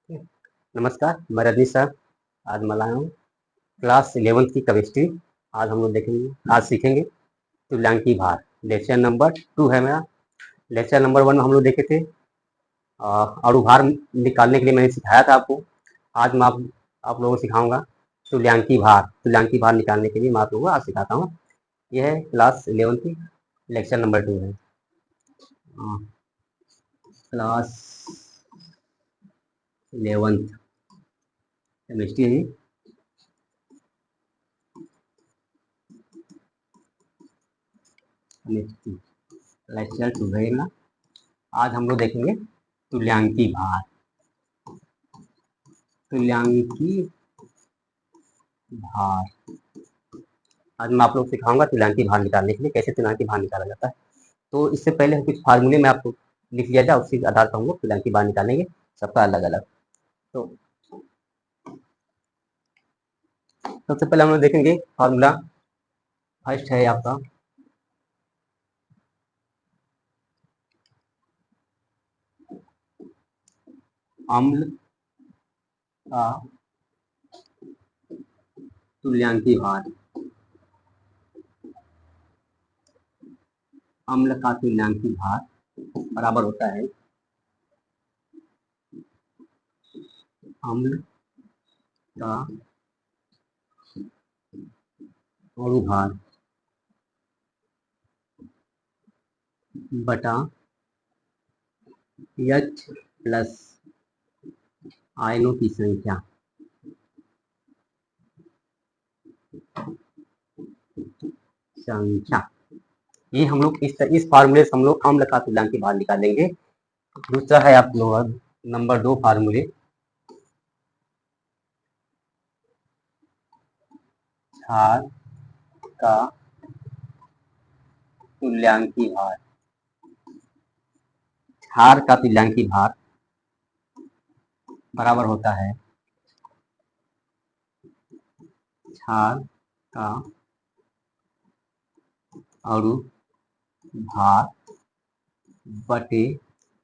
नमस्कार, मैं रजनीश सर। आज मैं लाया हूँ क्लास 11th की केमिस्ट्री। आज हम लोग आज सीखेंगे तुल्यांकी भार। लेक्चर नंबर 2 है मेरा। लेक्चर नंबर 1 में हम लोग देखे थे अणु भार निकालने के लिए मैंने सिखाया था आपको। आज मैं आप लोगों को सिखाऊंगा तुल्यांकी भार। तुल्यांकी भार निकालने के लिए मैं आप लोगों को आज सिखाता हूँ। यह है क्लास 11th की लेक्चर नंबर 2 है। क्लास 11th केमिस्ट्री है। लेक्चर 2 है ना। आज हम लोग देखेंगे तुल्यांकी भार। तुल्यांकी भार आज मैं आप लोग सिखाऊंगा तुल्यांकी भार निकालने के लिए कैसे तुल्यांकी भार निकाला जाता है। तो इससे पहले हम कुछ फार्मूले में आपको लिख लिया जाए, उसी आधार पर हम लोग तुल्यांकी भार निकालेंगे, सबका अलग अलग। तो सबसे पहले हम लोग देखेंगे फार्मूला। फर्स्ट है आपका अम्ल का तुल्यांकी भार। अम्ल का तुल्यांकी भार बराबर होता है अम्ल का अणु भार बटा H प्लस आयनों की संख्या। ये हम लोग इस फार्मूले से हम लोग अम्ल का तुल्यांकी भार निकालेंगे। दूसरा है आप लोग नंबर 2 फार्मूले। क्षार का तुल्यांकी भार। क्षार का तुल्यांकी भार बराबर होता है क्षार का अणु भार बटे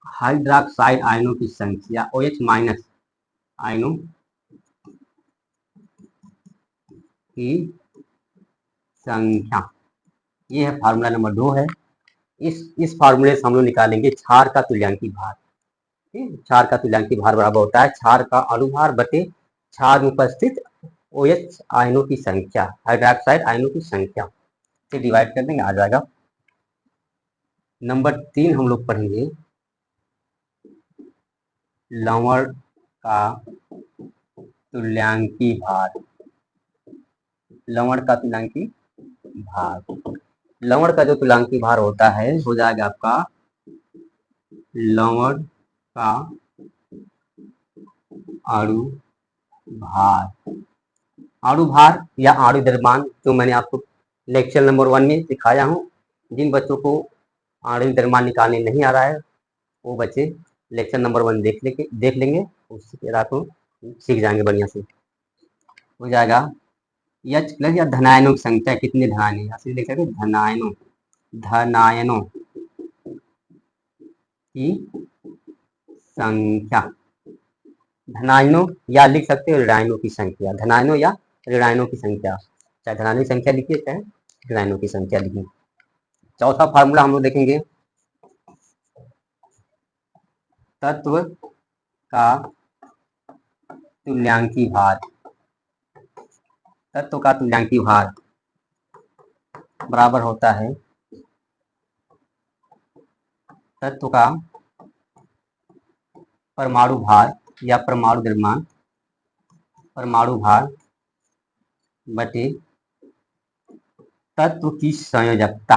हाइड्रोक्साइड आयनों की संख्या OH माइनस आयनों की संख्या। ये है फार्मूला नंबर 2 है। इस फार्मूले से हम लोग निकालेंगे क्षार का तुल्यांकी भार। क्षार का तुल्यांकी भार बराबर होता है क्षार का अणु भार बटे क्षार में उपस्थित OH आयनों की संख्या, हाइड्रोक्साइड आयनों की संख्या से डिवाइड कर देंगे, आ जाएगा। नंबर 3 हम लोग पढ़ेंगे लवण का तुल्यांकी भार। लवण का तुल्यांकी भार, लवण का जो तुल्यांकी भार होता है हो जाएगा आपका लवण का अणु भार। अणु भार या अणु द्रव्यमान जो मैंने आपको लेक्चर नंबर 1 में सिखाया हूँ। जिन बच्चों को अणु द्रव्यमान निकालने नहीं आ रहा है वो बच्चे लेक्चर नंबर 1 देख लेंगे, उसके बाद को सीख जाएंगे बढ़िया से। हो जाएगा H प्लस या धनायनों की संख्या, कितने धनायन है लिख सकते धनायनों की संख्या। धनायनों या लिख सकते हो ऋणायनों की संख्या, धनायनों या ऋणायनों की संख्या, चाहे धनायनों की संख्या लिखिए चाहे ऋणायनों की संख्या लिखिए। चौथा फार्मूला हम लोग देखेंगे तत्व का तुल्यांकी भार। तत्व का तुल्यांकी भार बराबर होता है तत्व का परमाणु भार या परमाणु द्रव्यमान, परमाणु भार बटे तत्व की संयोजकता।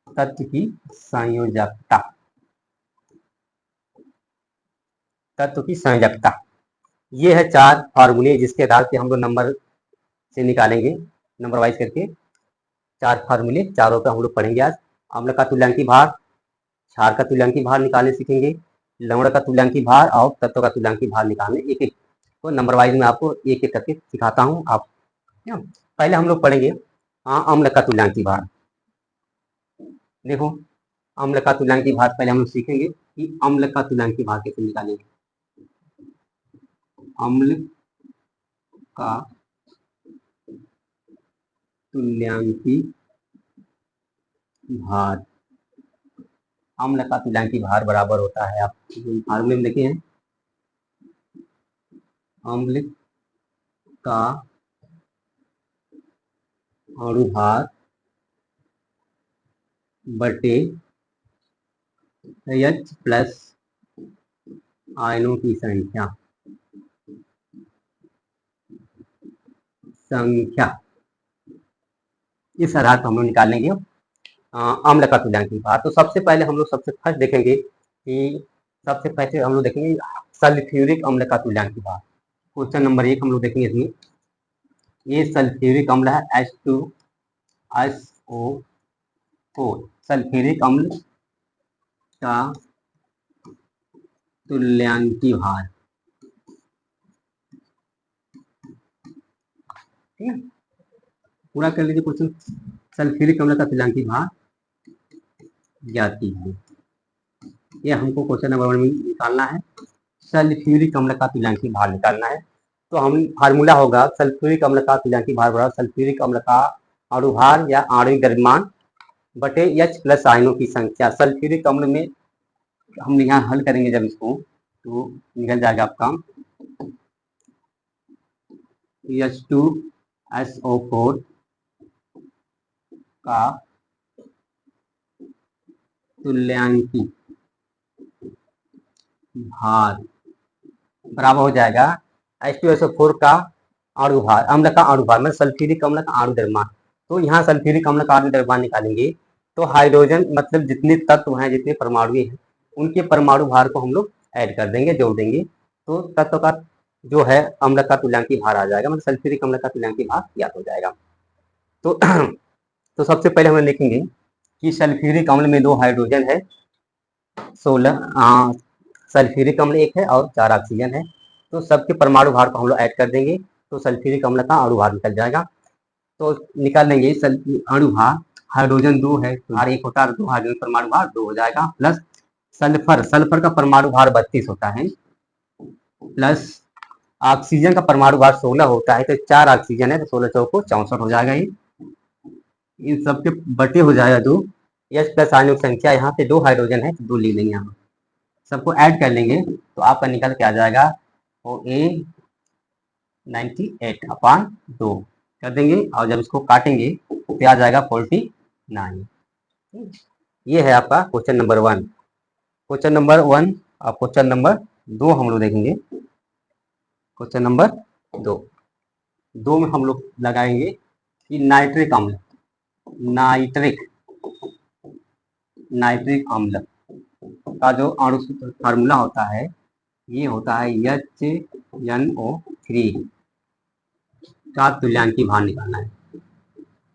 तत्व की संयोजकता, तत्व की संयोजकता। ये है 4 फार्मूले जिसके आधार पे हम लोग नंबर से निकालेंगे, नंबर वाइज करके 4 फार्मूले, चारों पे हम लोग पढ़ेंगे आज। अम्ल का तुल्यांकी भार, क्षार का तुल्यांकी भार निकालने सीखेंगे, लवण का तुल्यांकी भार और तत्व का तुल्यांकी भार निकालने। एक एक को नंबर वाइज में आपको एक एक करके सिखाता हूँ। आप पहले हम लोग पढ़ेंगे अम्ल का तुल्यांकी भार। देखो अम्ल का तुल्यांकी भार पहले हम लोग सीखेंगे कि अम्ल का तुल्यांकी भार कैसे निकालेंगे। अम्ल का तुल्यांकी भार, अम्ल का तुल्यांकी भार बराबर होता है, आप फार्मूले में देखे हैं, अम्ल का अणुभार बटे H प्लस आयनों की संख्या इस आधार पर हम लोग निकालेंगे अम्ल का तुल्यांकी भार। तो सबसे पहले हम लोग सबसे फर्स्ट देखेंगे कि सबसे पहले हम लोग देखेंगे सल्फ्यूरिक अम्ल का तुल्यांकी भार। क्वेश्चन नंबर 1 हम लोग देखेंगे इसमें, ये सल्फ्यूरिक अम्ल है H2SO4, सल्फ्यूरिक अम्ल का तुल्यांकी भार, ठीक है, पूरा कर लीजिए क्वेश्चन। सल्फ्यूरिक अम्ल का तुल्यांकी भार ज्ञात कीजिए, ये हमको क्वेश्चन नंबर 1 में निकालना है, सल्फ्यूरिक अम्ल का तुल्यांकी भार निकालना है। तो हम फार्मूला होगा सल्फ्यूरिक अम्ल का तुल्यांकी भार बराबर सल्फ्यूरिक अम्ल का अणुभार या आणविक द्रव्यमान बटे H प्लस आयनों की संख्या। सल्फ्यूरिक अम्ल में हम यहाँ हल करेंगे जब इसको तो निकल जाएगा आपका H2SO4 का तुल्यांकी भार बराबर हो जाएगा H2SO4 का अणुभार, अम्ल का अणुभार मतलब सल्फ्यूरिक अम्ल का अणु द्रव्यमान। तो यहाँ सल्फ्यूरिक अम्ल का अणु द्रव्यमान निकालेंगे तो हाइड्रोजन मतलब जितने तत्व हैं, जितने परमाणु हैं, उनके परमाणु भार को हम लोग ऐड कर देंगे, जोड़ देंगे, तो तत्व का जो है अम्ल का तुल्यांकी भार आ जाएगा, मतलब सल्फ्यूरिक अम्ल का तुल्यांकी भार ज्ञात हो जाएगा। तो सबसे पहले हम देखेंगे कि सल्फ्यूरिक अम्ल में 2 हाइड्रोजन है, 16 सल्फ्यूरिक अम्ल 1 है और 4 ऑक्सीजन है। तो सबके परमाणु भार को हम लोग ऐड कर देंगे तो सल्फ्यूरिक अम्ल का अणुभार निकल जाएगा। तो निकाल लेंगे अणुभार, हाइड्रोजन 2 है, भार 1 होता है, 2 हाइड्रोजन परमाणु भार 2 हो जाएगा, प्लस सल्फर का परमाणु भार 32 होता है, प्लस ऑक्सीजन का परमाणु भार 16 होता है, तो 4 ऑक्सीजन है तो 16 चौको 64 हो जाएगा। ये इन सबके बटे हो जाएगा 2, H प्लस आयनों की संख्या यहाँ पे 2 हाइड्रोजन है तो 2 ले लेंगे, यहाँ सबको ऐड कर लेंगे तो आपका निकल के आ जाएगा OA98/2 कर देंगे, और जब इसको काटेंगे तो आ जाएगा 49। ये है आपका क्वेश्चन नंबर 1। क्वेश्चन नंबर 1 और क्वेश्चन नंबर 2 हम लोग देखेंगे। क्वेश्चन नंबर 2 में हम लोग लगाएंगे कि नाइट्रिक अम्ल का जो अणु सूत्र फार्मूला होता है, ये होता है HNO3 का तुल्यांकी भार निकालना है,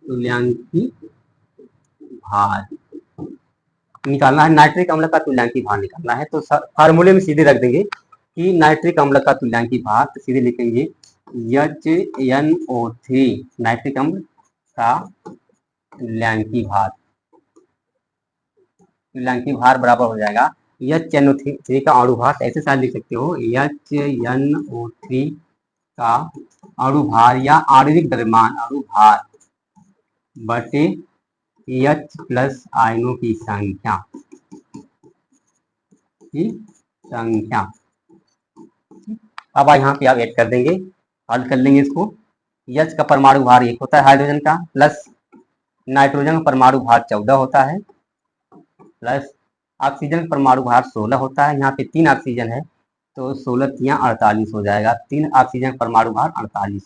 तुल्यांकी भार निकालना है, नाइट्रिक अम्ल का तुल्यांकी भार निकालना है। तो फार्मूले में सीधे रख देंगे कि नाइट्रिक अम्ल का तुल्यांकी भार, तो सीधे लिखेंगे HNO3 नाइट्रिक अम्ल का तुल्यांकी भार बराबर हो जाएगा HNO3 का अणुभार, ऐसे साथ लिख सकते हो HNO3 का अणुभार या आणविक द्रव्यमान अणुभार बटे H प्लस आयनों की संख्या अब यहाँ पे आप ऐड कर देंगे, हल कर लेंगे इसको। H का परमाणु भार 1 होता है हाइड्रोजन का, प्लस नाइट्रोजन का परमाणु भार 14 होता है, प्लस ऑक्सीजन परमाणु भार 16 होता है। यहाँ पे 3 ऑक्सीजन है तो 16 या 48 हो जाएगा, 3 ऑक्सीजन परमाणु भार 48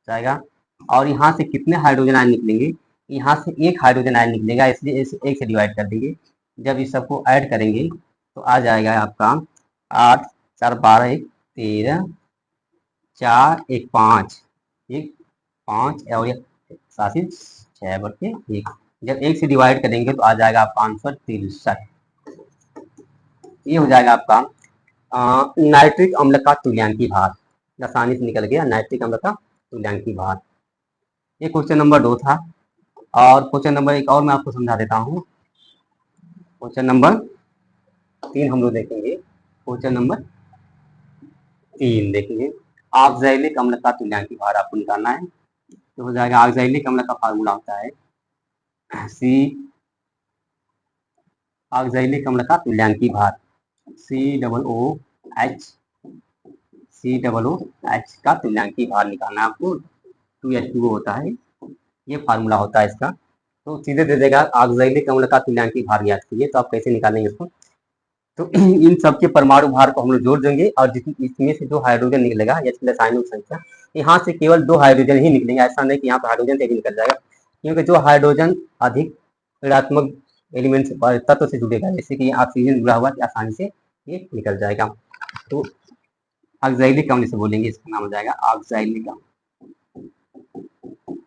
जाएगा। और यहाँ से कितने हाइड्रोजन आयन निकलेंगे, यहाँ से 1 हाइड्रोजन आयन निकलेगा, इसलिए इसे 1 से डिवाइड कर देंगे। जब इस सबको ऐड करेंगे तो आ जाएगा आपका 8 4 12 1 13 4 1 5 और 7 6 बटे 1। जब 1 से डिवाइड करेंगे तो आ जाएगा 563। ये हो जाएगा आपका नाइट्रिक अम्ल का तुल्यांकी भार, आसानी से निकल गया नाइट्रिक अम्ल का तुल्यांकी भार। ये क्वेश्चन नंबर 2 था। और क्वेश्चन नंबर 1 और मैं आपको समझा देता हूँ। क्वेश्चन नंबर 3 हम लोग देखेंगे। क्वेश्चन नंबर 3 देखेंगे ऑक्सैलिक अम्ल का तुल्यांकी भार आपको निकालना है। तो हो जाएगा ऑक्सैलिक अम्ल का फार्मूला होता है सी, ऑक्सैलिक अम्ल का तुल्यांकी भार COOH, COOH का तुल्यांकी भार निकालना है आपको, 2H2O होता है, ये फार्मूला होता है इसका। तो सीधे दे देगा ऑक्सैलिक अम्ल का तुल्यांकी भार ज्ञात कीजिए। तो आप कैसे निकालेंगे इसको, तो इन सबके परमाणु भार को हम लोग जोड़ देंगे और इसमें से जो हाइड्रोजन निकलेगा H+ आयनों की संख्या, यहाँ से केवल 2 हाइड्रोजन ही निकलेंगे, ऐसा नहीं कि यहाँ पर हाइड्रोजन से भी निकल जाएगा, क्योंकि जो हाइड्रोजन अधिक ऋणात्मक एलिमेंट तत्व से जुड़ेगा, जैसे कि ऑक्सीजन जुड़ा हुआ है, आसानी से ये निकल जाएगा। तो ऑक्सैलिक अम्ल से बोलेंगे, इसका नाम हो जाएगा ऑक्सैलिक अम्ल,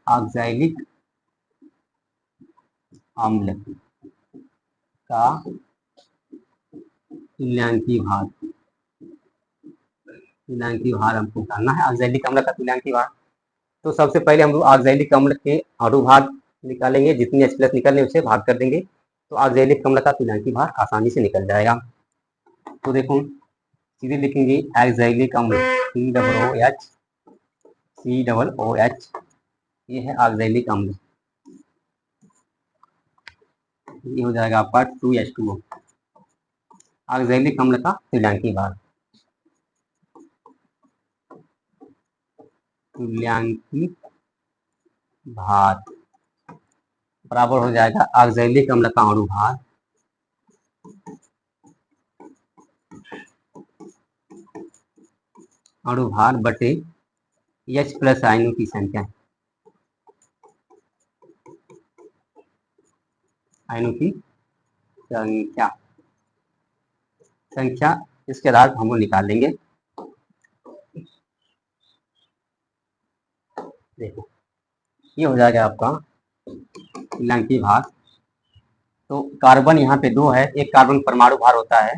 ऑक्सैलिक अम्ल का तुल्यांकी भार, तुल्यांकी भार हमको निकालना है ऑक्सैलिक अम्ल का तुल्यांकी भार। तो सबसे पहले हम लोग ऑक्सैलिक अम्ल के अणु भार निकालेंगे, जितनी H+ निकलने उसे भाग कर देंगे, तो ऑक्सैलिक अम्ल का तुल्यांकी भार आसानी से निकल जाएगा। तो देखो सीधे लिखेंगे ऑक्सैलिक अम्ल COOH, ये है ऑक्सैलिक अम्ल, ये हो जाएगा आपका 2H2O, ऑक्सैलिक अम्ल का तुल्यांकी भार, तुल्यांकी भार बराबर हो जाएगा ऑक्सैलिक अम्ल का अणु भार बटे H+ आयनों की संख्या, आयनों की संख्या इसके आधार पर हम लोग निकाल लेंगे। देखो ये हो जाएगा आपका तुल्यांकी भार। तो कार्बन यहाँ पे 2 है, एक कार्बन परमाणु भार होता है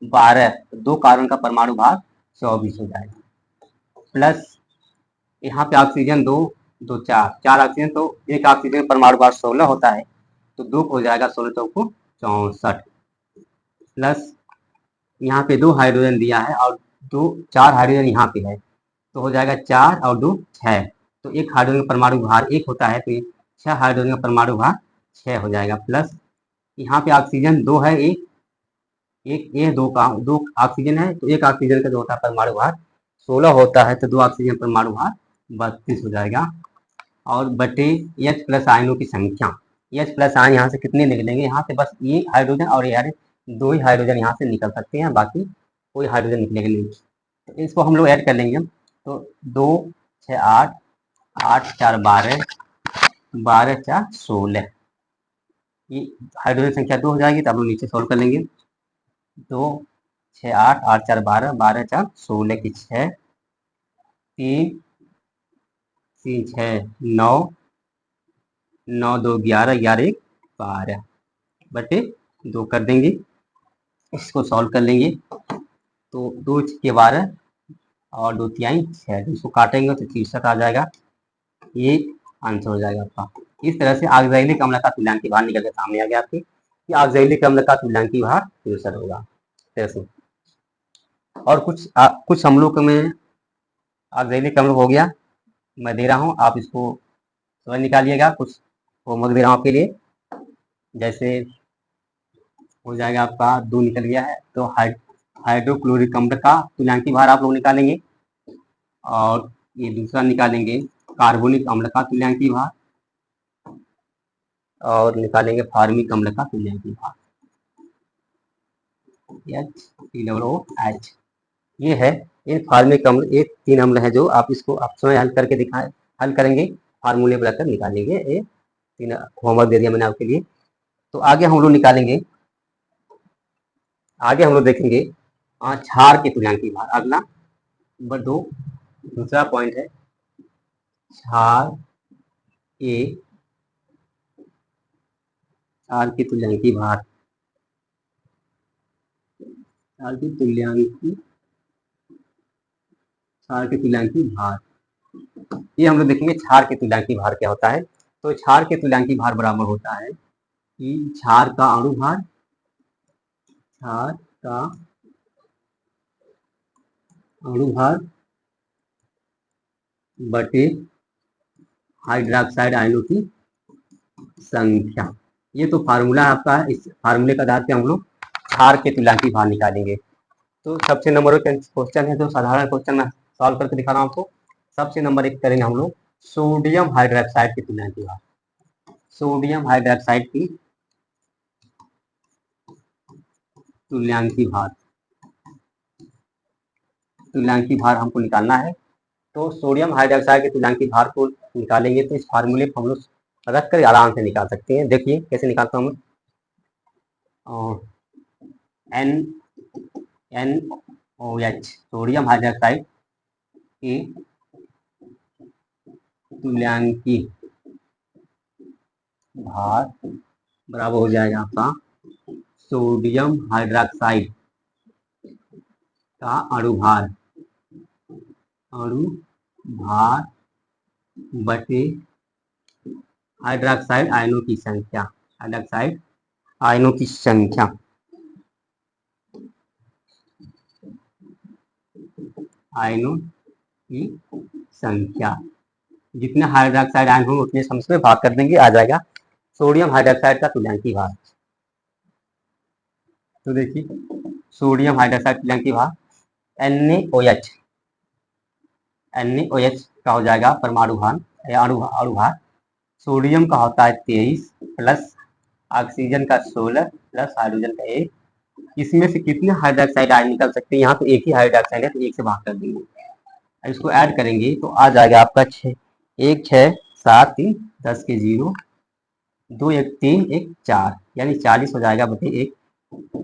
12, तो 2 कार्बन का परमाणु भार 24 हो जाएगा, प्लस यहाँ पे ऑक्सीजन 2 2 4 ऑक्सीजन, तो एक ऑक्सीजन परमाणु भार 16 होता है, तो 2 हो जाएगा 16 चौको 64, प्लस यहाँ पे 2 हाइड्रोजन दिया है और 4 हाइड्रोजन यहाँ पे है, तो हो जाएगा 4 और 2 6, तो एक हाइड्रोजन परमाणु भार 1 होता है, तो 6 हाइड्रोजन का परमाणु भार 6 हो जाएगा, प्लस यहाँ पे ऑक्सीजन 2 है, एक ये 2 ऑक्सीजन है, तो एक ऑक्सीजन का जो होता है परमाणु भार 16 होता है, तो 2 ऑक्सीजन परमाणु भार 32 हो जाएगा, और बटे H+ आयनों की संख्या, H+ आयन यहाँ से कितने निकलेंगे, यहाँ से बस एक हाइड्रोजन और ये 2 ही हाइड्रोजन यहाँ से निकल सकते हैं, बाकी कोई हाइड्रोजन निकलेगा नहीं। तो इसको हम लोग ऐड कर लेंगे, तो 2 6 8 8 4 12 12 4 16, ये हाइड्रोजन संख्या 2 हो जाएगी, तो हम लोग नीचे सॉल्व कर लेंगे। 2 6 8 8 4 12 12 4 16 की 6, 3 3 6 9 9 2 11 11 1 12 बटे 2 कर देंगे, इसको सॉल्व कर लेंगे, तो 2 के 12 और 2 तिहाई 6, इसको काटेंगे तो 63 आ जाएगा, ये आंसर हो जाएगा आपका। इस तरह से ऑक्सैलिक अम्ल का तुल्यांकी भार निकल के सामने आ गया आपके, कि ऑक्सैलिक अम्ल का तुल्यांकी भार 63 होगा। जैसे और कुछ अम्लों में ऑक्सैलिक अम्ल हो गया, मैं दे रहा हूँ, आप इसको समझ निकालिएगा, कुछ होमवर्क दे रहा हूँ आपके लिए। जैसे हो जाएगा आपका 2 निकल गया है, तो हाइड्रोक्लोरिक अम्ल का तुल्यांकी भार आप लोग निकालेंगे, और ये दूसरा निकालेंगे कार्बोनिक अम्ल का तुल्यांकी भार, और निकालेंगे फार्मिक अम्ल का तुल्यांकी भार HCOOH। ये है इन फार्मिक अम्ल, ये 3 अम्ल है जो आप इसको आप स्वयं हल करके दिखाएं, हल करेंगे, फार्मूले बनाकर निकालेंगे। ये 3 होमवर्क दे दिया मैंने आपके लिए। तो आगे हम लोग निकालेंगे, आगे हम लोग देखेंगे क्षार के तुल्यांकी भार। अगला नंबर 2 दूसरा पॉइंट है क्षार के तुल्यांकी भार, क्षार के तुल्यांकी भार, ये हम लोग देखेंगे क्षार के तुल्यांकी भार क्या होता है। तो क्षार के तुल्यांकी भार बराबर होता है कि क्षार का अणु भार, क्षार का अणु भार बटे हाइड्रोक्साइड आयनों की संख्या। ये तो फार्मूला आपका है। इस फार्मूले के आधार पे हम लोग क्षार के तुल्यांकी भार निकालेंगे। तो सबसे नंबर 1 क्वेश्चन है, जो साधारण क्वेश्चन मैं सॉल्व करके दिखा रहा हूँ आपको। सबसे नंबर 1 करेंगे हम लोग सोडियम हाइड्रोक्साइड की तुल्यांकी भार। सोडियम हाइड्रोक्साइड की तुल्यांकी भार, तुल्यांकी भार हमको निकालना है। तो सोडियम हाइड्रोक्साइड के तुल्यांकी भार को निकालेंगे तो इस फार्मूले को हम लोग रख कर आराम से निकाल सकते हैं। देखिए कैसे निकालता हूँ मैं। NaOH सोडियम हाइड्रोक्साइड की तुल्यांकी भार बराबर हो जाएगा आपका सोडियम हाइड्रोक्साइड का अणु भार बटे हाइड्रोक्साइड आयनों की संख्या। हाइड्रोक्साइड आयनों की संख्या, आयनों की संख्या। जितने हाइड्रोक्साइड आयन होंगे उतने हम इसमें भाग कर देंगे, आ जाएगा सोडियम हाइड्रोक्साइड का तुल्यांकी भार। तो देखिए सोडियम हाइड्रोक्साइड तुल्यांकी भार NaOH का हो जाएगा परमाणु भार या अणु भार। सोडियम का होता है 23 प्लस ऑक्सीजन का 16 प्लस हाइड्रोजन का 1। इसमें से कितने हाइड्रोक्साइड आयन निकल सकते हैं? यहाँ तो एक ही हाइड्रोक्साइड है तो 1 से भाग कर देंगे। इसको ऐड करेंगे तो आ जाएगा आपका 6 1 6 7 3 10 के 0 2 1 3 1 4 यानी 40 हो जाएगा बटे 1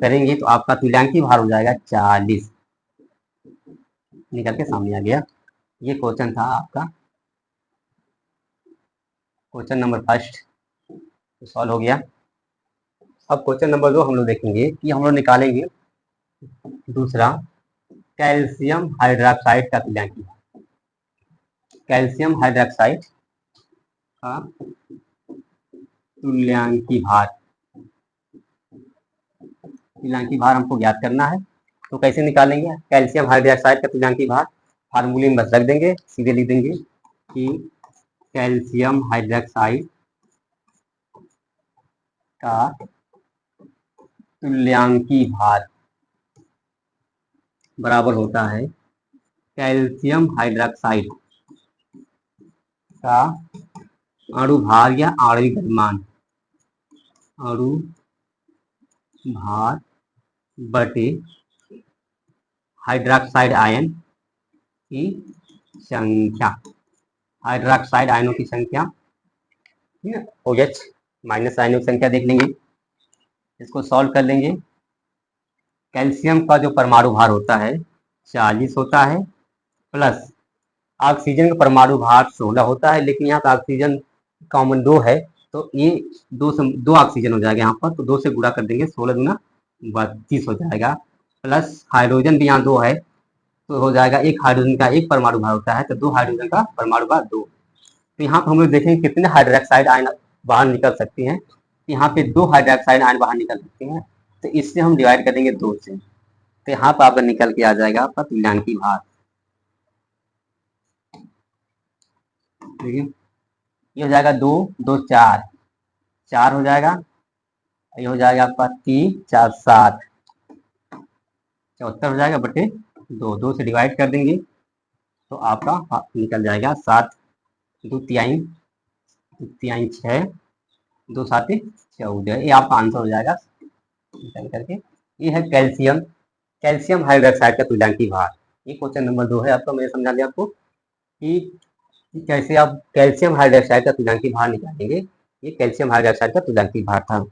करेंगे तो आपका तुल्यांकी भार हो जाएगा 40। निकल के सामने आ गया। ये क्वेश्चन था आपका क्वेश्चन नंबर 1 तो सॉल्व हो गया। अब क्वेश्चन नंबर 2 हम लोग देखेंगे कि हम लोग निकालेंगे दूसरा कैल्शियम हाइड्रोक्साइड का तुल्यांकी भार। कैल्शियम हाइड्रोक्साइड का तुल्यांकी भार हमको ज्ञात करना है। तो कैसे निकालेंगे कैल्शियम हाइड्रोक्साइड का तुल्यांकी भार? फार्मूले में बस रख देंगे, सीधे लिख देंगे कि कैल्शियम हाइड्रोक्साइड का तुल्यांकी भार बराबर होता है कैल्शियम हाइड्रोक्साइड का अणु भार या आणविक द्रव्यमान, अणु भार बटे हाइड्रोक्साइड आयन की संख्या। हाइड्रोक्साइड आयनों की संख्या OH माइनस आयनों की संख्या देख लेंगे, इसको सॉल्व कर लेंगे। कैल्शियम का जो परमाणु भार होता है 40 होता है प्लस ऑक्सीजन का परमाणु भार 16 होता है, लेकिन यहाँ पर ऑक्सीजन कॉमन 2 है तो ये 2 ऑक्सीजन हो जाएगा यहाँ पर, तो 2 से गुणा कर देंगे 16 गुना 32 हो जाएगा। प्लस हाइड्रोजन भी यहाँ 2 है तो हो जाएगा एक हाइड्रोजन का एक परमाणु भार होता है तो 2 हाइड्रोजन का परमाणु भार 2। तो यहाँ पर हम लोग देखेंगे कितने हाइड्रोक्साइड आयन बाहर निकल सकते हैं। यहाँ पे 2 हाइड्रोक्साइड आयन बाहर निकल सकते हैं तो इससे हम डिवाइड कर देंगे 2 से, तो यहाँ पर आपका निकल के आ जाएगा आपका तुल्यांकी भार। ठीक है, ये हो जाएगा 2 2 4 हो जाएगा, ये हो जाएगा आपका 3 4 7 74 हो जाएगा बटे 2 से डिवाइड कर देंगे तो आपका निकल जाएगा 7 2 3 6 2 7 14। ये आपका आंसर हो जाएगा निकल करके। ये है कैल्शियम हाइड्रोक्साइड का तुल्यांकी भार। ये क्वेश्चन नंबर 2 है आपका। मैंने समझा दिया आपको कि कैसे आप कैल्शियम हाइड्रोक्साइड का तुल्यांकी भार निकालेंगे। ये कैल्शियम हाइड्रोक्साइड का तुल्यांकी भार था।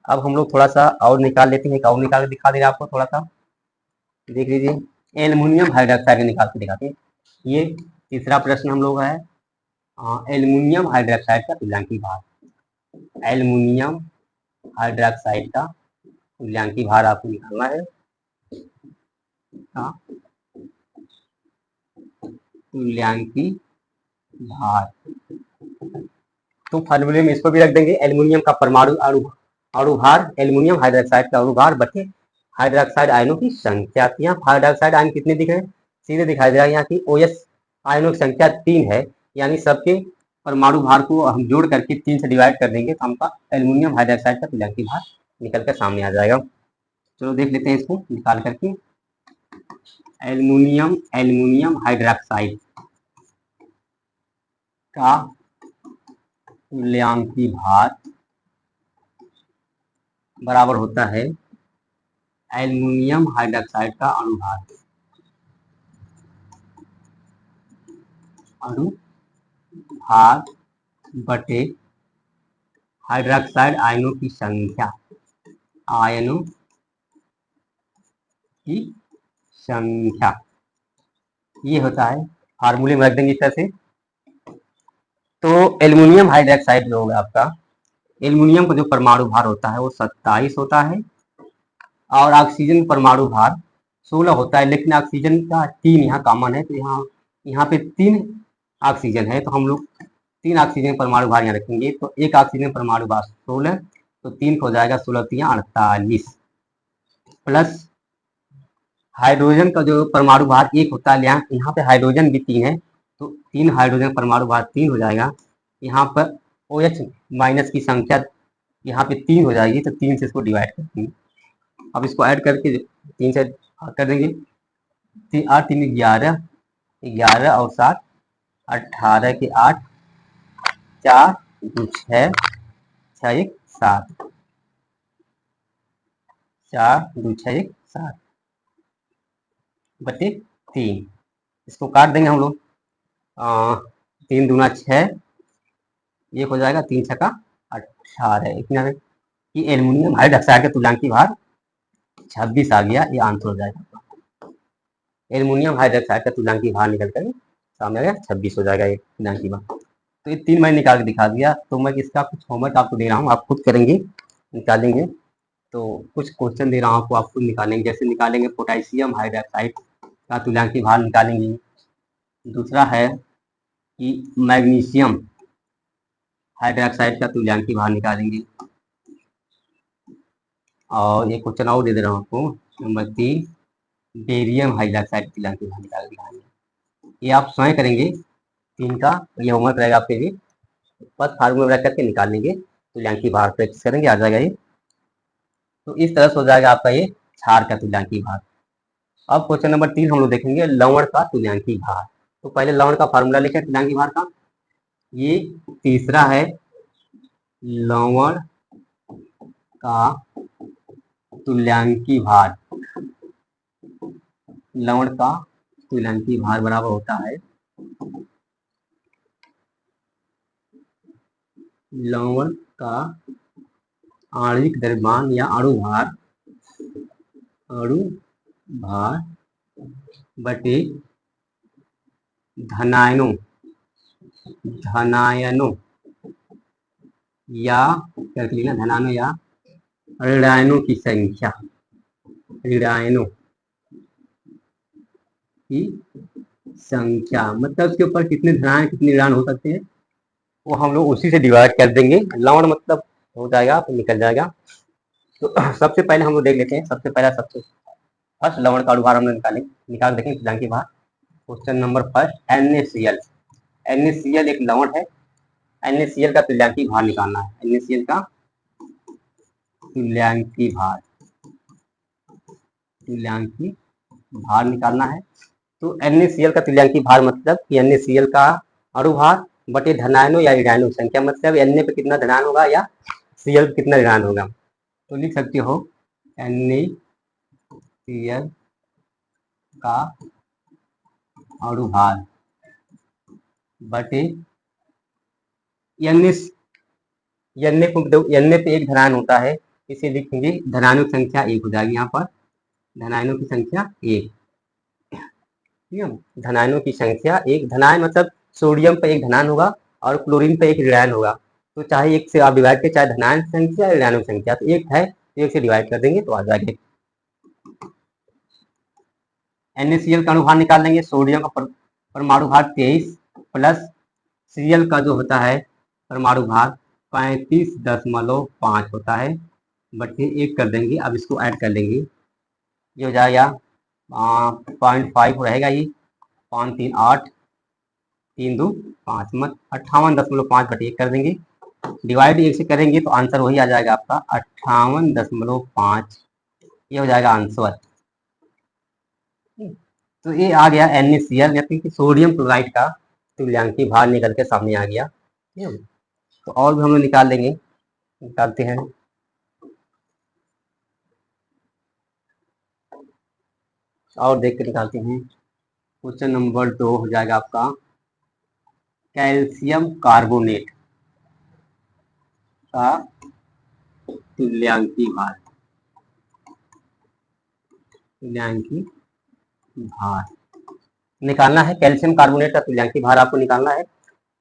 अब हम लोग थोड़ा सा और निकाल लेते हैं, और निकाल के दिखा देंगे आपको। थोड़ा सा देख लीजिए, एल्युमिनियम हाइड्रोक्साइड का निकाल के दिखाते हैं। ये तीसरा प्रश्न हम लोग है एल्युमिनियम हाइड्रोक्साइड का तुल्यांकी भार। एल्युमिनियम हाइड्रोक्साइड का तुल्यांकी भार आपको निकालना है। तुल्यांकी भार तो फार्मूले में इसको भी रख देंगे, एल्युमिनियम का परमाणु अणु भार, एल्युमिनियम हाइड्रोक्साइड का अणु भार बटे हाइड्रोक्साइड आयनों की संख्या। यहाँ हाइड्रोक्साइड आयन कितने दिख रहे हैं? सीधे दिखाई दे रहा है यहाँ की OH आयनों की संख्या 3 है, यानी सबके परमाणु भार को हम जोड़ करके 3 से डिवाइड कर देंगे तो हमका एल्युमिनियम हाइड्रोक्साइड का तुल्यांकी भार निकल कर सामने आ जाएगा। चलो देख लेते हैं इसको निकाल करके। एल्युमिनियम हाइड्रोक्साइड का तुल्यांकी भार बराबर होता है एल्युमिनियम हाइड्रोक्साइड का अनुभार बटे हाइड्रोक्साइड आयनों की संख्या, ये होता है। फार्मूले में रख देंगे इस तरह से। तो एल्युमिनियम हाइड्रोक्साइड जो होगा आपका, एल्युमिनियम का जो परमाणु भार होता है वो 27 होता है और ऑक्सीजन परमाणु भार 16 होता है, लेकिन ऑक्सीजन का 3 यहाँ कॉमन है, तो यहाँ पे 3 ऑक्सीजन है, तो हम लोग 3 ऑक्सीजन परमाणु भार यहाँ रखेंगे। तो एक ऑक्सीजन परमाणु भार 16, तो 3 हो जाएगा 16 3 48 प्लस हाइड्रोजन का जो परमाणु भार 1 होता है, यहाँ पे हाइड्रोजन भी 3 है, तो 3 हाइड्रोजन परमाणु भार 3 हो जाएगा। यहाँ पर OH माइनस की संख्या यहाँ पे 3 हो जाएगी, तो 3 से इसको डिवाइड कर देंगे। अब इसको ऐड करके 3 से कर देंगे, 8 3 11, 11 और 7 18 के 8, 4 2 6, 6 1 7, 4 2 6 1 7 बटे 3। इसको काट देंगे हम लोग, 3 दूना 6, ये हो जाएगा 3 छक्का 18। इतना है कि एल्युमिनियम हाइड्रोक्साइड का तुल्यांकी भार 26 आ गया, ये आंसर हो जाएगा। एल्युमिनियम हाइड्रोक्साइड का तुल्यांकी भार निकल कर सामने आ गया 26 हो जाएगा ये तुल्यांकी भार। तो ये 3 मैंने निकाल के दिखा दिया। तो मैं इसका कुछ होमवर्क आपको दे रहा हूँ, आप खुद करेंगे, निकालेंगे। तो कुछ क्वेश्चन दे रहा हूँ आपको, आप खुद निकालेंगे। जैसे निकालेंगे पोटेशियम हाइड्रोक्साइड का तुल्यांकी भार निकालेंगे। दूसरा है कि मैग्नीशियम हाइड्रोक्साइड का तुल्यांकी भार निकालेंगे। और ये क्वेश्चन और दे रहा हूँ आपको, नंबर 3 बेरियम हाइड्रोक्साइड का तुल्यांकी भार निकालेंगे। ये आप स्वयं करेंगे 3 का, ये होमवर्क रहेगा आपके लिए। बस फार्मूला रख करके निकाल लेंगे, तुल्यांकी भार प्रैक्टिस करेंगे, आ जाएगा ये। तो इस तरह से हो जाएगा आपका ये क्षार का तुल्यांकी भार। अब क्वेश्चन नंबर 3 हम लोग देखेंगे लवण का तुल्यांकी भार। तो पहले लवण का फार्मूला लिखें तुल्यांकी भार का। ये तीसरा है लवण का तुल्यांकी भार। लवण का तुल्यांकी भार बराबर होता है लवण का आणविक द्रव्यमान या अणु भार बटे धनायनों या धनायनों या ऋणायनों की संख्या, मतलब उसके ऊपर कितने धनायन कितने ऋणायन हो सकते हैं वो हम लोग उसी से डिवाइड कर देंगे। लवण मतलब हो जाएगा तो निकल जाएगा। तो सबसे पहले हम लोग देख लेते हैं, सबसे फर्स्ट लवण का अणुभार हम लोग निकाल देखें तुल्यांकी भार। Question number first NaCl। NaCl एक लवण है, NaCl का तुल्यांकी भार निकालना है। NaCl का तुल्यांकी भार निकालना है। तो NaCl का तुल्यांकी भार मतलब कि NaCl का अणुभार बटे धनायनों या ऋणायनों की संख्या, मतलब Na पे कितना धनायन होगा या Cl पे कितना ऋणायन होगा। तो लिख सकते हो NaCl का अणुभार बटे Na पे एक धनायन होता है, इसे लिखेंगे धनायनों की संख्या 1 हो जाएगी। यहाँ पर धनायनों की संख्या 1, ठीक है। धनायनों की संख्या 1, धनायन मतलब सोडियम पे एक धनायन होगा और क्लोरीन पे एक ऋणायन होगा। तो चाहे 1 से आप डिवाइड करें, चाहे धनायन संख्या या ऋणायनों की संख्या, तो 1 है तो 1 से डिवाइड कर देंगे तो आ जाएगा। NaCl का अणुभार निकाल लेंगे। सोडियम का परमाणु भार 23 प्लस Cl का जो होता है परमाणु भार 35.5 होता है, बटे 1 कर देंगे। अब इसको ऐड कर लेंगे, ये हो जाएगा 0.5 रहेगा ये, 5 3 8 3 2 5 मत 58.5/1 कर देंगे। डिवाइड 1 से करेंगे तो आंसर वही आ जाएगा आपका 58.5। ये हो जाएगा आंसर। तो ये आ गया NaCl यानी कि सोडियम क्लोराइड का तुल्यांकी भार निकल के सामने आ गया। तो और भी हम लोग निकालते हैं। और देख के निकालते हैं। क्वेश्चन नंबर 2 हो जाएगा आपका कैल्शियम कार्बोनेट का तुल्यांकी भार। निकालना है कैल्शियम कार्बोनेट का तुल्यांकी भार आपको निकालना है।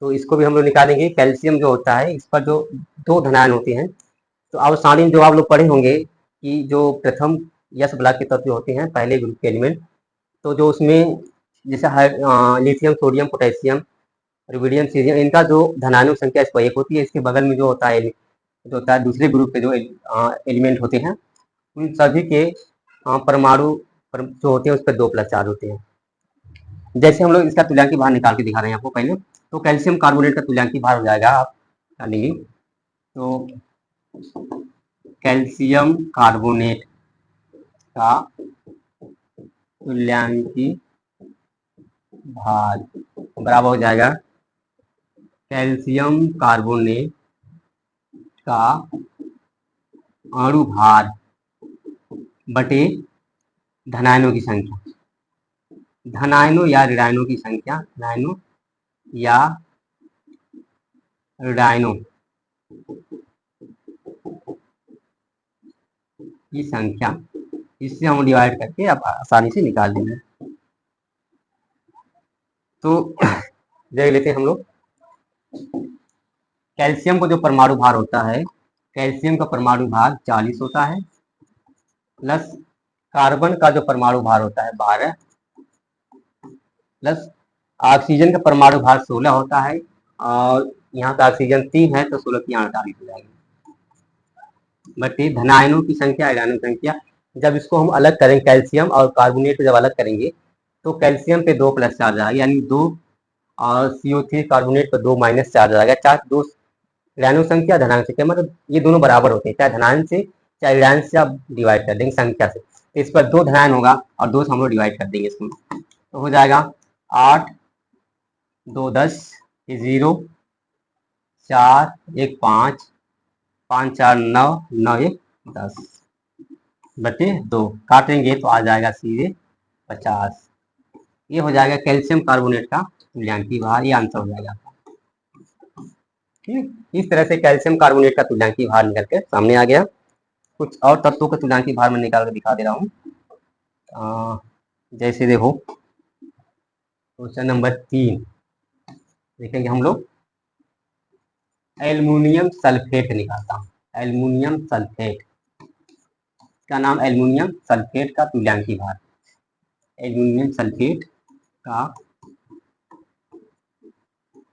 तो इसको भी हम लोग निकालेंगे। कैल्शियम जो होता है इस पर जो 2 धनायन होते हैं, तो अवसानी जो आप लोग पढ़े होंगे कि जो प्रथम यश ब्लॉक के तत्व होते हैं पहले ग्रुप के एलिमेंट, तो जो उसमें जैसे lithium sodium potassium rubidium cerium, इनका जो धनायनों की संख्या इस पर 1 होती है। इसके बगल में जो होता है दूसरे ग्रुप के जो एलिमेंट होते हैं उन सभी के परमाणु जो होते हैं उस पर 2+4 होते हैं। जैसे हम लोग इसका तुल्यांकी भार निकाल के दिखा रहे हैं आपको पहले। तो कैल्शियम कार्बोनेट का तुल्यांकी भार हो जाएगा, आप निकालेंगे तो कैल्शियम कार्बोनेट का तुल्यांकी भार बराबर हो जाएगा कैल्शियम कार्बोनेट का अणु भार बटे धनायनों की संख्या। धनायनों या ऋणायनों की संख्या, धनायनों या ऋणायनों की संख्या, इससे हम डिवाइड करके आप आसानी से निकाल देंगे। तो देख लेते हैं हम लोग। कैल्शियम को जो परमाणु भार होता है, कैल्शियम का परमाणु भार 40 होता है, प्लस कार्बन का जो परमाणु भार होता है 12, प्लस ऑक्सीजन का परमाणु भार 16 होता है, और यहाँ पे ऑक्सीजन 3 है तो 16 की 48 हो जाएगी। बट ये धनायनों की संख्या, ऋणायनों की संख्या, जब इसको हम अलग करेंगे कैल्शियम और कार्बोनेट को जब अलग करेंगे तो कैल्शियम पे 2+ चार्ज आएगा, यानी 2, और CO3 कार्बोनेट पर 2- चार्ज आएगा। चार्ज 2 ऋणायनों संख्या, धनायन संख्या, मतलब ये दोनों बराबर होते हैं, चाहे धनायन से चाहे ऋणायन से आप डिवाइड कर देंगे संख्या से। तो इस पर 2 धनायन होगा और 2 से हम लोग डिवाइड कर देंगे इसको, तो हो जाएगा 8 2 10 0 4 1 5 5 4 9 9 1 10 बटे 2 काटेंगे तो आ जाएगा सीधे 50। ये हो जाएगा कैल्शियम कार्बोनेट का तुल्यांकी भार। ये आंसर हो जाएगा। ठीक, इस तरह से कैल्शियम कार्बोनेट का तुल्यांकी भार निकल के सामने आ गया। कुछ और तत्वों का तुल्यांकी भार मैं निकाल कर दिखा दे रहा हूँ। जैसे देखो क्वेश्चन नंबर 3 देखेंगे हम लोग। एल्युमिनियम सल्फेट निकालता हूँ। एल्युमिनियम सल्फेट का नाम, एल्युमिनियम सल्फेट का तुल्यांकी भार। एल्युमिनियम सल्फेट का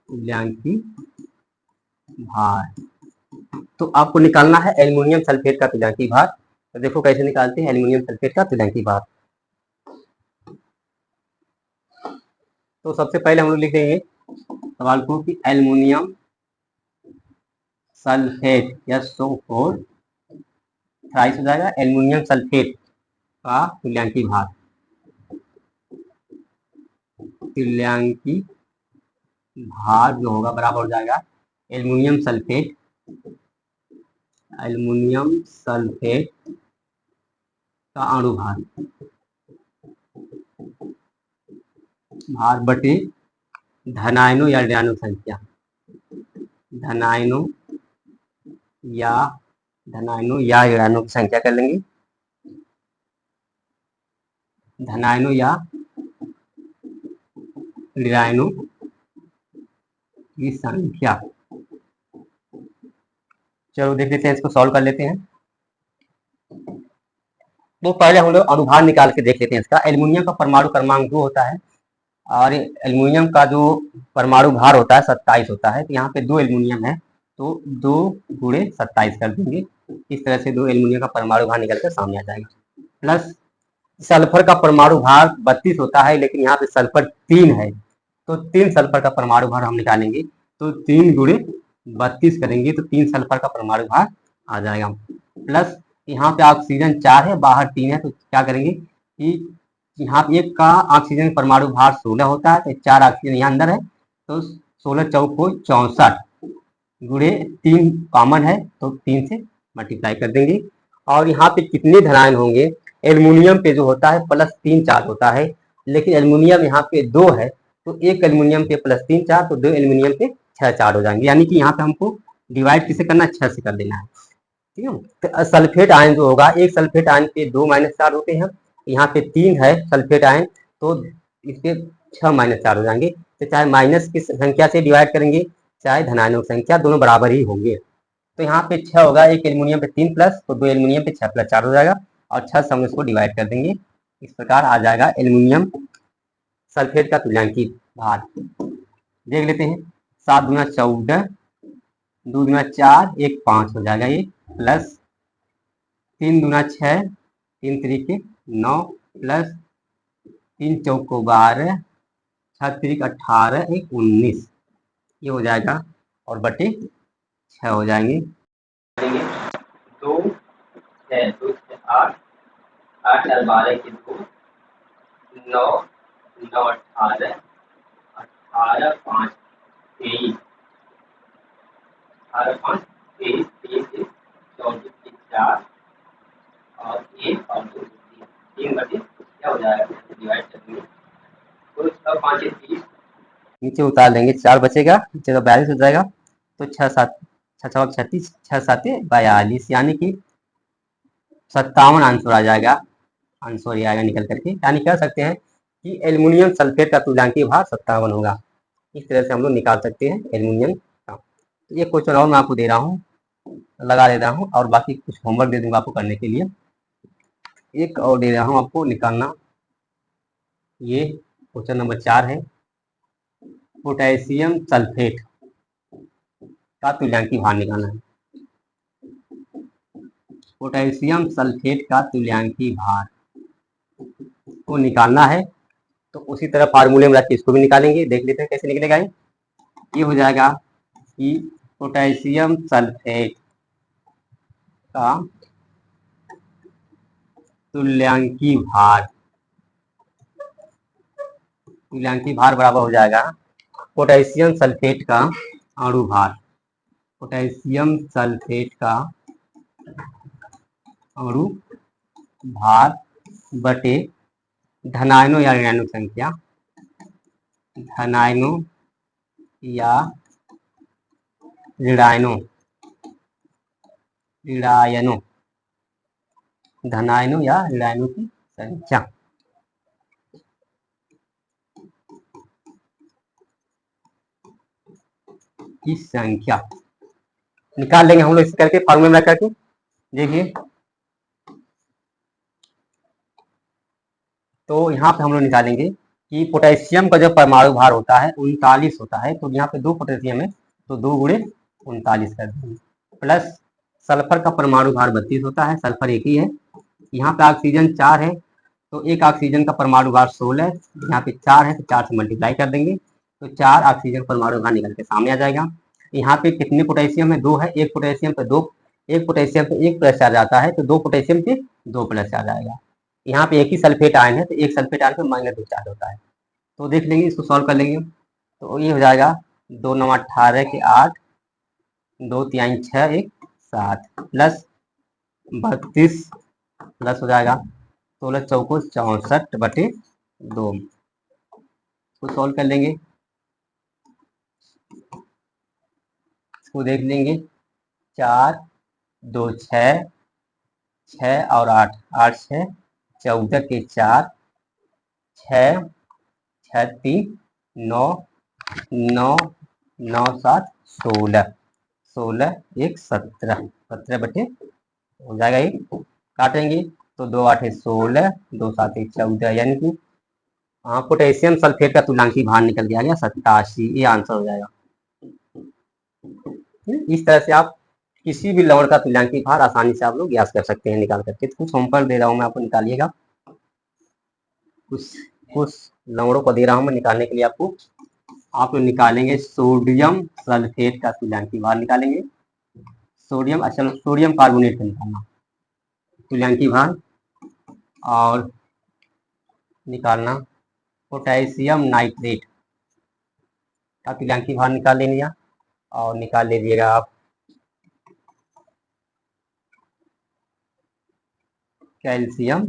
तुल्यांकी भार, तो आपको निकालना है एल्युमिनियम सल्फेट का तुल्यांकी भार। तो देखो कैसे निकालते हैं एल्युमिनियम सल्फेट का तुल्यांकी भार। तो सबसे पहले हम लोग लिख देंगे सवाल को कि एल्युमिनियम सल्फेट या SO4 थ्राइस हो जाएगा एल्युमिनियम सल्फेट का तुल्यांकी भार। तुल्यांकी भार जो होगा बराबर हो जाएगा एल्युमिनियम सल्फेट का अणु भार बटे धनायनों या ऋणायनों संख्या। धनायनों या ऋणायनों की संख्या कर लेंगे। धनायनों या ऋणायनों की संख्या। चलो देख लेते हैं, इसको सॉल्व कर लेते हैं। तो पहले हम लोग अनुभार निकाल के देख लेते हैं इसका। एल्युमिनियम का परमाणु क्रमांक 2 होता है और एल्युमिनियम का जो परमाणु भार होता है 27 होता है। तो यहाँ पे 2 एल्युमिनियम है तो 2 × 27 कर देंगे। इस तरह से 2 एल्युमिनियम का परमाणु भार निकल कर सामने आ जाएगा। प्लस सल्फर का परमाणु भार 32 होता है, लेकिन यहाँ पे सल्फर 3 है, तो 3 सल्फर का परमाणु भार हम निकालेंगे, तो 3 गुणे 32 करेंगे तो 3 सल्फर का परमाणु भार आ जाएगा। प्लस यहाँ पे ऑक्सीजन 4 है, बाहर 3 है, तो क्या करेंगे कि यहाँ पे एक का ऑक्सीजन परमाणु भार 16 होता है, तो 4 ऑक्सीजन यहाँ अंदर है, तो 16 चौको 64 गुणे 3 कॉमन है, तो 3 से मल्टीप्लाई कर देंगे। और यहाँ पे कितने धनायन होंगे, एल्युमिनियम पे जो होता है +3 चार्ज होता है, लेकिन एल्युमिनियम यहाँ पे 2 है, तो एक एल्युमिनियम पे +3 चार्ज, तो 2 एल्युमिनियम पे 6 चार्ज हो जाएंगे, यानी कि यहाँ पे हमको डिवाइड किसे करना है, 6 से कर देना है। ठीक है, तो सल्फेट आयन जो होगा, एक सल्फेट आयन पे 2 चार्ज होते हैं, यहाँ पे 3 है सल्फेट आयन, तो इस पे 6 चार्ज हो जाएंगे, तो चाहे माइनस की संख्या से डिवाइड करेंगे चाहे धनायनों की संख्या, दोनों बराबर ही होंगे। तो यहाँ पे 6 होगा, एक एल्युमिनियम पे 3 प्लस, तो 2 एल्युमिनियम पे 6 प्लस 4 हो जाएगा, और 6 से हम इसको डिवाइड कर देंगे, इस प्रकार आ जाएगा एल्युमिनियम सल्फेट का तुल्यांकी भार। देख लेते हैं, 7 दूना 14, 2 दूना 4, 1 5 हो जाएगा ये, प्लस 3 दूना 6, 3 3 9, प्लस 3 चौको 12, 6 3 18, 1 19, ये हो जाएगा, और बटे 6 हो जाएंगे। 2 6 2 8 8 4 12 के 2, 9 9 18 18 5 23, 18 5 23 23 24 4 और 1 और 2 3 बटे क्या हो जाएगा, डिवाइड करेंगे तो 6 5 30, नीचे उतार देंगे, 4 बचेगा, नीचे तो 42 हो जाएगा, तो 6 7 6 36, 6 7 42, यानी कि 57 आंसर आ जाएगा, आंसर ये आएगा निकल करके। यानी कह सकते हैं कि एल्युमिनियम सल्फेट का तुल्यांकीय भार 57 होगा। इस तरह से हम लोग निकाल सकते हैं एल्युमिनियम का। तो ये क्वेश्चन और मैं आपको दे रहा हूँ, लगा दे रहा हूँ, और बाकी कुछ होमवर्क दे दूंगा आपको करने के लिए। एक और दे रहा हूँ आपको निकालना, ये क्वेश्चन नंबर 4 है, पोटेशियम सल्फेट का तुल्यांकीय भार निकालना है। पोटेशियम सल्फेट का तुल्यांकीय भार को निकालना है, तो उसी तरह फार्मूले में रख के इसको भी निकालेंगे, देख लेते हैं कैसे निकलेगा। ये हो जाएगा कि पोटेशियम सल्फेट का तुल्यांकीय भार बराबर हो जाएगा पोटेशियम सल्फेट का अणु भार, पोटेशियम सल्फेट का अणु भार बटे धनायनों या ऋणायनों संख्या, धनायनों या ऋणायनों धनायनों या ऋणायनों की संख्या। की संख्या निकाल लेंगे हम लोग इस करके, फॉर्मूला में करके। देखिए, तो यहाँ पे हम लोग निकालेंगे कि पोटेशियम का जो परमाणु भार होता है 39 होता है, तो यहाँ पे 2 पोटेशियम है, तो 2 गुणे 39 कर देंगे, प्लस सल्फर का परमाणु भार 32 होता है, सल्फर एक ही है, यहाँ पे ऑक्सीजन 4 है, तो एक ऑक्सीजन का परमाणु भार 16 है, यहाँ पे 4 है, तो 4 से मल्टीप्लाई कर देंगे, तो 4 ऑक्सीजन परमाणु भार निकल के सामने आ जाएगा। यहाँ पे कितने पोटेशियम है, 2 है, एक पोटेशियम पे 2, एक पोटेशियम पे 1 प्लस चार्ज आता है, तो 2 पोटेशियम पे 2 प्लस चार्ज आएगा। यहाँ पे एक ही सल्फेट आयन है, तो एक सल्फेट आयन पे -2 चार्ज होता है, तो देख लेंगे, इसको सॉल्व कर लेंगे, तो ये हो जाएगा 2 9 18 के 8, 2 3 6 1 7, प्लस 32 प्लस हो जाएगा 16 चौको 64 बटे 2, इसको सॉल्व कर लेंगे, इसको देख लेंगे, 4 2 6 6 और 8 8 6 14 के 4, 6 6 3 9 9 9 7 16 16 1 17 17 बटे हो जाएगा, ये काटेंगे तो 2 8 16, 2 7 14, यानी कि पोटेशियम सल्फेट का तुल्यांकीय भार निकल के आ गया 87, ये आंसर हो जाएगा। इस तरह से आप किसी भी लवण का तुल्यांकीय भार आसानी से आप लोग ज्ञात कर सकते हैं निकाल करके। तो कुछ होमवर्क दे रहा हूँ मैं आपको, निकालिएगा। कुछ कुछ लंगड़ों को दे रहा हूँ मैं निकालने के लिए आपको। आप लोग निकालेंगे सोडियम सल्फेट का तुल्यांकी भार निकालेंगे। सोडियम अच्छा सोडियम कार्बोनेट का निकालना तुल्यांकी भार, और निकालना पोटेशियम नाइट्रेट का तुल्यांकी भार निकाल लीजिएगा। और निकाल लीजिएगा आप कैल्शियम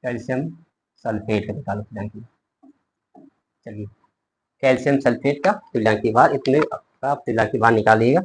कैल्शियम सल्फेट का निकालो तुल्यांकी। चलिए कैल्शियम सल्फेट का तुल्यांकी भार इतने का आप तुल्यांकी भार निकालिएगा।